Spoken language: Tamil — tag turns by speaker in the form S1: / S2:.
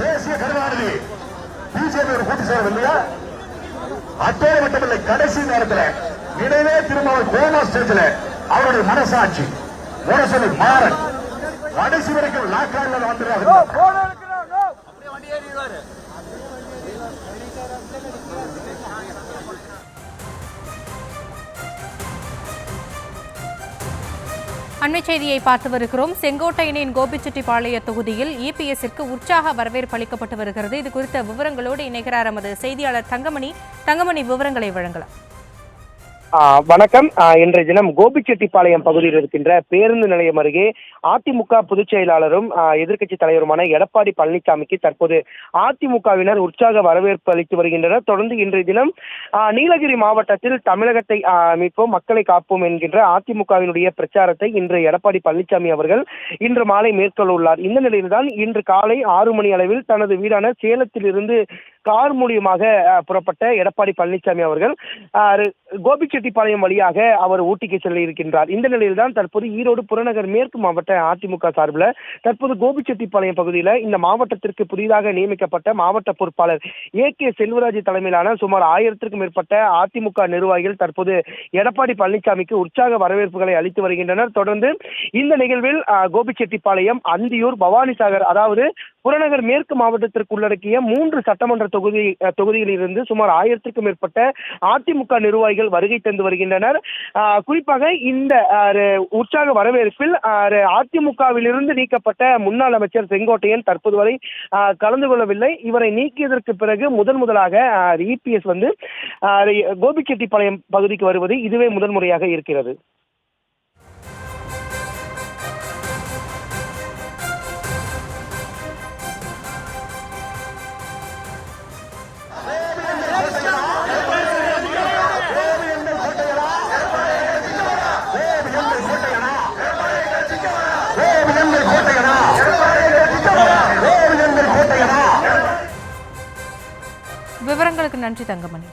S1: தேசிய கருணாநிதி பிஜேபி ஒரு கூட்டு சேரும் இல்லையா? அத்தோடு மட்டுமில்லை, கடைசி நேரத்தில் நினைவே திரும்ப கோமா ஸ்டேஜில் அவருடைய மனசாட்சி முரசொலி மாறன் கடைசி வரைக்கும் லாக்காரில் வந்துடுறாங்க.
S2: அண்மை செய்தியை பார்த்து வருகிறோம். செங்கோட்டையனின் கோபிச்செட்டிப்பாளைய தொகுதியில் இபிஎஸ்ஸிற்கு உற்சாக வரவேற்பு அளிக்கப்பட்டு வருகிறது. இது குறித்த விவரங்களோடு இணைகிறார் நமது செய்தியாளர் தங்கமணி. தங்கமணி, விவரங்களை வழங்கலாம்.
S3: வணக்கம். இன்றைய தினம் கோபிச்செட்டிப்பாளையம் பகுதியில் இருக்கின்ற பேருந்து நிலையம் அருகே அதிமுக பொதுச் செயலாளரும் எதிர்க்கட்சி தலைவருமான எடப்பாடி பழனிசாமிக்கு தற்போது அதிமுகவினர் உற்சாக வரவேற்பு அளித்து வருகின்றனர். தொடர்ந்து இன்றைய தினம் நீலகிரி மாவட்டத்தில் தமிழகத்தை மீட்போம், மக்களை காப்போம் என்கின்ற அதிமுகவினுடைய பிரச்சாரத்தை இன்று எடப்பாடி பழனிசாமி அவர்கள் இன்று மாலை மேற்கொள்ள உள்ளார். இந்த நிலையில்தான் இன்று காலை 6 மணி அளவில் தனது வீடான சேலத்தில் இருந்து கார் மூலியமாக புறப்பட்ட எடப்பாடி பழனிசாமி அவர்கள் கோபிச்செட்டிப்பாளையம் வழியாக அவர் ஊட்டிக்கு செல்ல இருக்கின்றார். இந்த நிலையில்தான் தற்போது ஈரோடு புறநகர் மேற்கு மாவட்ட அதிமுக சார்பில் தற்போது கோபிச்செட்டிப்பாளையம் பகுதியில் இந்த மாவட்டத்திற்கு புதிதாக நியமிக்கப்பட்ட மாவட்ட பொறுப்பாளர் AK செல்வராஜ் தலைமையிலான சுமார் 1000க்கும் மேற்பட்ட அதிமுக நிர்வாகிகள் தற்போது எடப்பாடி பழனிசாமிக்கு உற்சாக வரவேற்புகளை அளித்து வருகின்றனர். தொடர்ந்து இந்த நிகழ்வில் கோபிச்செட்டிப்பாளையம், அந்தியூர், பவானிசாகர் அதாவது புறநகர் மேற்கு மாவட்டத்திற்கு உள்ளடக்கிய 3 சட்டமன்ற தொகுதிகளில் இருந்து சுமார் 1000க்கும் மேற்பட்ட அதிமுக நிர்வாகிகள் வருகை தந்து வருகின்றனர். குறிப்பாக இந்த உற்சாக வரவேற்பில் அதிமுகவில் இருந்து நீக்கப்பட்ட முன்னாள் அமைச்சர் செங்கோட்டையன் தற்போது வரை கலந்து கொள்ளவில்லை. இவரை நீக்கியதற்கு பிறகு முதலாக EPS கோபிச்செட்டிப்பாளையம் பகுதிக்கு வருவது இதுவே முதல் முறையாக இருக்கிறது.
S2: விவரங்களுக்கு நன்றி தங்கமணி.